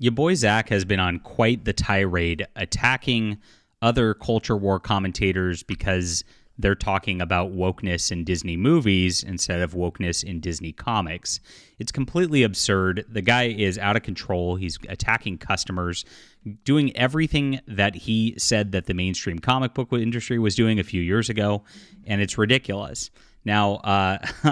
Your boy Zack has been on quite the tirade attacking other culture war commentators because they're talking about wokeness in Disney movies instead of wokeness in Disney comics. It's completely absurd. The guy is out of control. He's attacking customers, doing everything that he said that the mainstream comic book industry was doing a few years ago, and it's ridiculous. Now,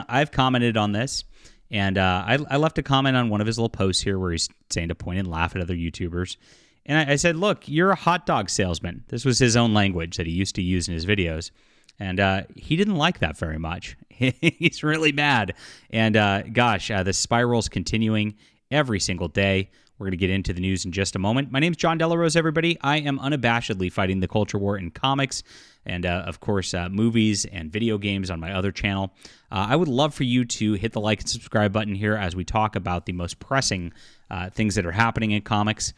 I've commented on this. And I left a comment on one of his little posts here where he's saying to point and laugh at other YouTubers. And I said, look, you're a hot dog salesman. This was his own language that he used to use in his videos. And he didn't like that very much. He's really mad. And the spiral's continuing every single day. We're going to get into the news in just a moment. My name's John Delarose, everybody. I am unabashedly fighting the culture war in comics and, of course, movies and video games on my other channel. I would love for you to hit the like and subscribe button here as we talk about the most pressing things that are happening in comics.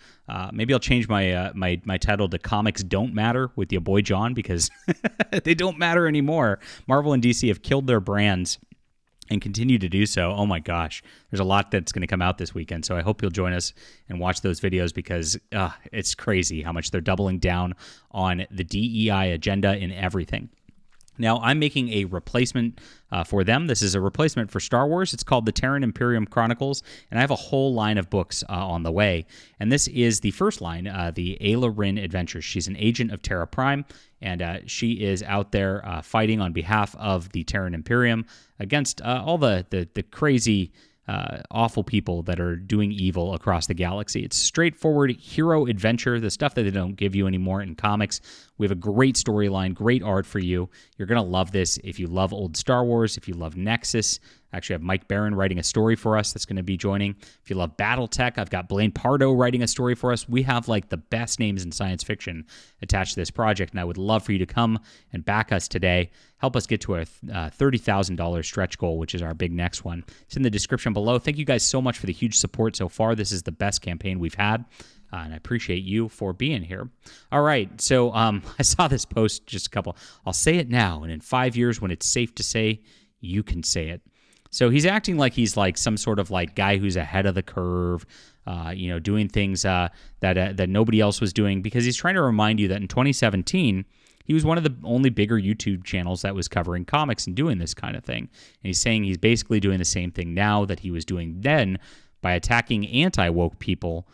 Maybe I'll change my title to Comics Don't Matter with your boy John, because they don't matter anymore. Marvel and DC have killed their brands and continue to do so. Oh my gosh, there's a lot that's going to come out this weekend, so I hope you'll join us and watch those videos, because it's crazy how much they're doubling down on the DEI agenda in everything. Now, I'm making a replacement for them. This is a replacement for Star Wars. It's called the Terran Imperium Chronicles, and I have a whole line of books on the way. And this is the first line, the Ayla Rin Adventures. She's an agent of Terra Prime, and she is out there fighting on behalf of the Terran Imperium against all the crazy, awful people that are doing evil across the galaxy. It's straightforward hero adventure, the stuff that they don't give you anymore in comics. We have a great storyline, great art for you. You're going to love this if you love old Star Wars, if you love Nexus. I actually have Mike Barron writing a story for us that's going to be joining. If you love Battletech, I've got Blaine Pardo writing a story for us. We have like the best names in science fiction attached to this project, and I would love for you to come and back us today. Help us get to a $30,000 stretch goal, which is our big next one. It's in the description below. Thank you guys so much for the huge support so far. This is the best campaign we've had. And I appreciate you for being here. All right, so I saw this post just a couple. I'll say it now, and in 5 years when it's safe to say, you can say it. So he's acting like he's like some sort of like guy who's ahead of the curve, doing things that nobody else was doing, because he's trying to remind you that in 2017, he was one of the only bigger YouTube channels that was covering comics and doing this kind of thing. And he's saying he's basically doing the same thing now that he was doing then by attacking anti-woke people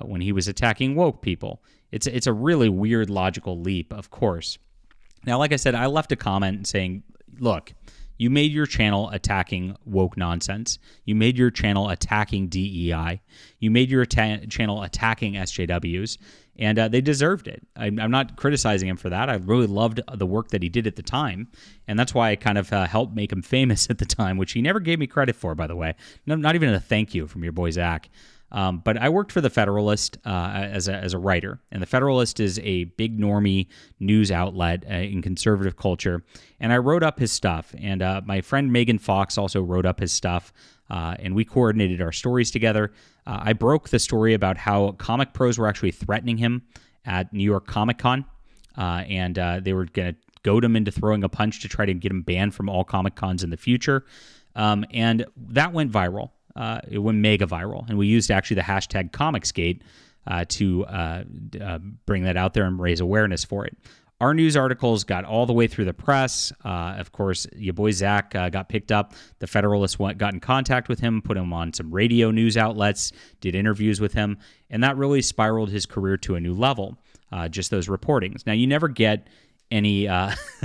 when he was attacking woke people. It's a really weird logical leap, of course. Now, like I said, I left a comment saying, look, you made your channel attacking woke nonsense. You made your channel attacking DEI. You made your channel attacking SJWs, and they deserved it. I'm not criticizing him for that. I really loved the work that he did at the time, and that's why I kind of helped make him famous at the time, which he never gave me credit for, by the way. Not even a thank you from your boy Zack. But I worked for The Federalist as a writer, and The Federalist is a big normie news outlet in conservative culture, and I wrote up his stuff, and my friend Megan Fox also wrote up his stuff, and we coordinated our stories together. I broke the story about how comic pros were actually threatening him at New York Comic Con, and they were going to goad him into throwing a punch to try to get him banned from all Comic Cons in the future, and that went viral. It went mega viral, and we used actually the hashtag Comicsgate to bring that out there and raise awareness for it. Our news articles got all the way through the press. Of course, your boy Zack got picked up. The Federalist got in contact with him, put him on some radio news outlets, did interviews with him, and that really spiraled his career to a new level, just those reportings. Now, you never get any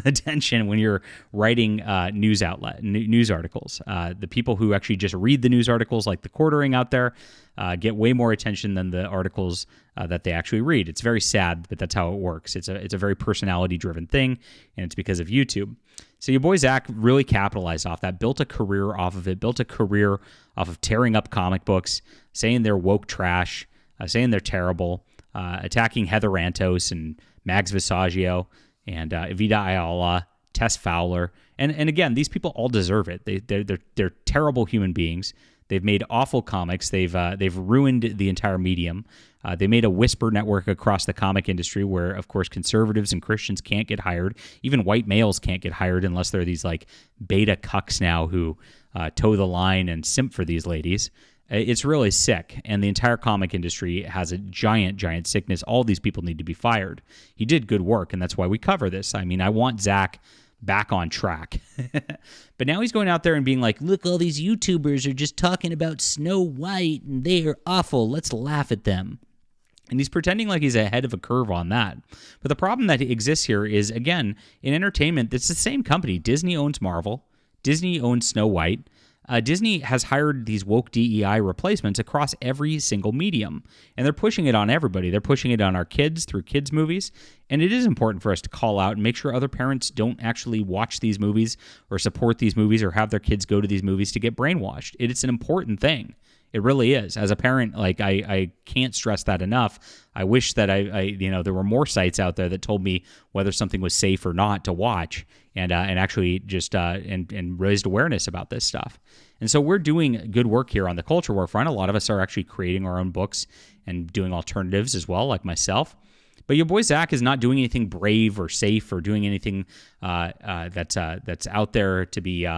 attention when you're writing news articles. The people who actually just read the news articles, like the quartering out there, get way more attention than the articles that they actually read. It's very sad, but that's how it works. It's a very personality-driven thing, and it's because of YouTube. So your boy Zack really capitalized off that, built a career off of it, built a career off of tearing up comic books, saying they're woke trash, saying they're terrible, attacking Heather Antos and Mags Visaggio, and Evita Ayala, Tess Fowler. And again, these people all deserve it. They're terrible human beings. They've made awful comics. They've ruined the entire medium. They made a whisper network across the comic industry where, of course, conservatives and Christians can't get hired. Even white males can't get hired unless they're these like beta cucks now who toe the line and simp for these ladies. It's really sick, and the entire comic industry has a giant sickness. All these people need to be fired. He did good work, and that's why we cover this. I mean, I want Zack back on track. But now he's going out there and being like, look, all these YouTubers are just talking about Snow White, and they are awful. Let's laugh at them. And he's pretending like he's ahead of a curve on that. But the problem that exists here is, again, in entertainment, it's the same company. Disney owns Marvel. Disney owns Snow White. Disney has hired these woke DEI replacements across every single medium, and they're pushing it on everybody. They're pushing it on our kids through kids' movies, and it is important for us to call out and make sure other parents don't actually watch these movies or support these movies or have their kids go to these movies to get brainwashed. It's an important thing. It really is. As a parent, like I can't stress that enough. I wish that I there were more sites out there that told me whether something was safe or not to watch, and actually just and raised awareness about this stuff. And so we're doing good work here on the culture war front. A lot of us are actually creating our own books and doing alternatives as well, like myself. But your boy Zack is not doing anything brave or safe or doing anything that's out there to be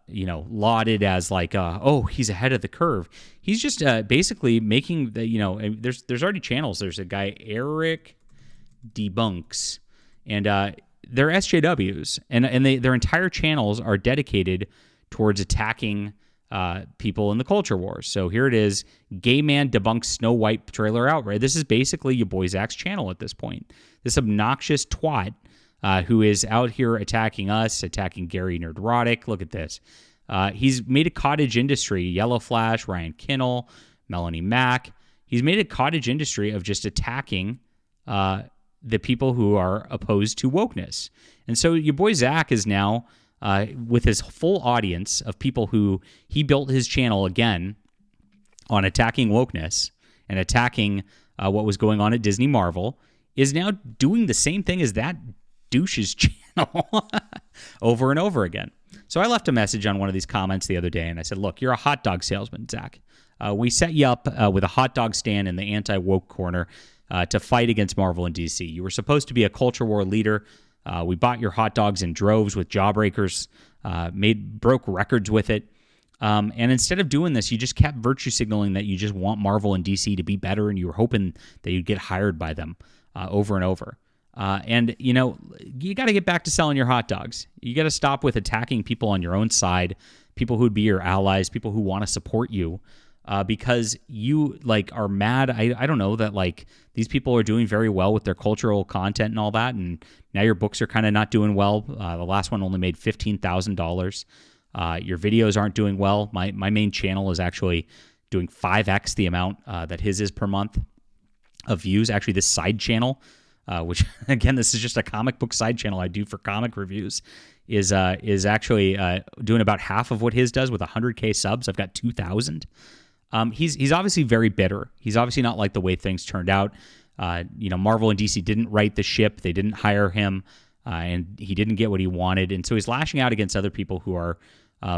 lauded as like, oh, he's ahead of the curve. He's just basically making the, there's already channels. There's a guy, Eric Debunks, and they're SJWs, and their entire channels are dedicated towards attacking people in the culture wars. So here it is, gay man debunks Snow White trailer outright. This is basically your boy Zack's channel at this point. This obnoxious twat who is out here attacking us, attacking Gary Nerdrotic. Look at this. He's made a cottage industry, Yellow Flash, Ryan Kinnell, Melanie Mack. He's made a cottage industry of just attacking the people who are opposed to wokeness. And so your boy Zack is now, with his full audience of people who he built his channel again on attacking wokeness and attacking what was going on at Disney Marvel, is now doing the same thing as that douche's channel over and over again. So I left a message on one of these comments the other day, and I said, look, you're a hot dog salesman, Zack. We set you up with a hot dog stand in the anti-woke corner to fight against Marvel and DC. You were supposed to be a culture war leader. We bought your hot dogs in droves with Jawbreakers, broke records with it. And instead of doing this, you just kept virtue signaling that you just want Marvel and DC to be better, and you were hoping that you'd get hired by them over and over. And you got to get back to selling your hot dogs. You got to stop with attacking people on your own side, people who'd be your allies, people who want to support you, because you are mad. I don't know that these people are doing very well with their cultural content and all that, and now your books are kind of not doing well. The last one only made $15,000. Your videos aren't doing well. My main channel is actually doing 5x the amount that his is per month of views. Actually, this side channel, which again, this is just a comic book side channel I do for comic reviews, is actually doing about half of what his does with 100K subs. I've got 2,000. He's obviously very bitter. He's obviously not like the way things turned out. Marvel and DC didn't right the ship. They didn't hire him, and he didn't get what he wanted. And so he's lashing out against other people who are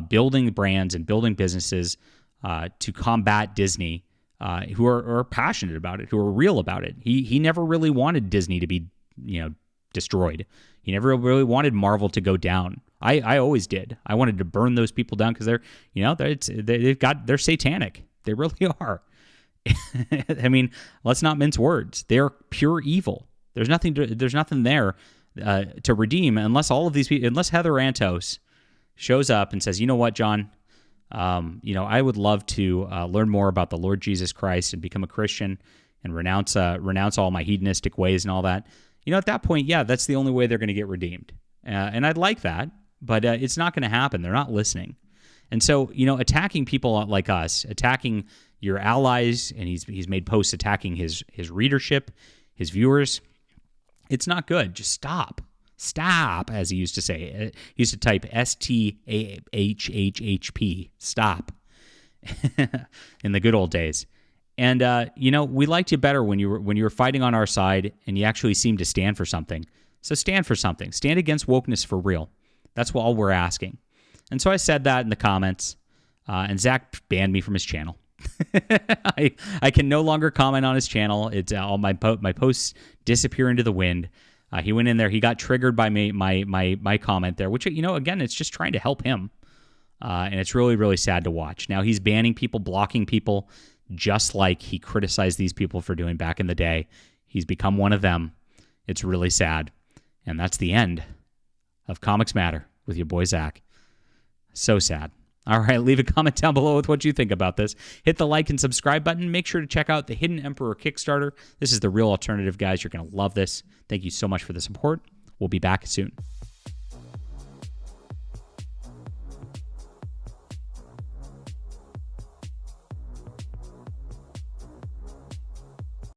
building brands and building businesses to combat Disney, who are passionate about it, who are real about it. He never really wanted Disney to be, destroyed. He never really wanted Marvel to go down. I always did. I wanted to burn those people down because they're satanic. They really are. I mean, let's not mince words. They're pure evil. There's nothing there to redeem unless all of these people, unless Heather Antos shows up and says, you know what, John, I would love to learn more about the Lord Jesus Christ and become a Christian and renounce all my hedonistic ways and all that. At that point, yeah, that's the only way they're going to get redeemed. And I'd like that, but it's not going to happen. They're not listening. And so, attacking people like us, attacking your allies, and he's made posts attacking his readership, his viewers, it's not good. Just stop. Stop, as he used to say. He used to type STAHHHP, stop, in the good old days. And, we liked you better when you were fighting on our side and you actually seemed to stand for something. So stand for something. Stand against wokeness for real. That's all we're asking. And so I said that in the comments, and Zack banned me from his channel. I can no longer comment on his channel. It's all my posts disappear into the wind. He went in there. He got triggered by my comment there, which, again, it's just trying to help him. And it's really, really sad to watch. Now, he's banning people, blocking people, just like he criticized these people for doing back in the day. He's become one of them. It's really sad. And that's the end of Comics Matter with your boy Zack. So sad. All right, leave a comment down below with what you think about this. Hit the like and subscribe button. Make sure to check out the Hidden Emperor Kickstarter. This is the real alternative, guys. You're going to love this. Thank you so much for the support. We'll be back soon.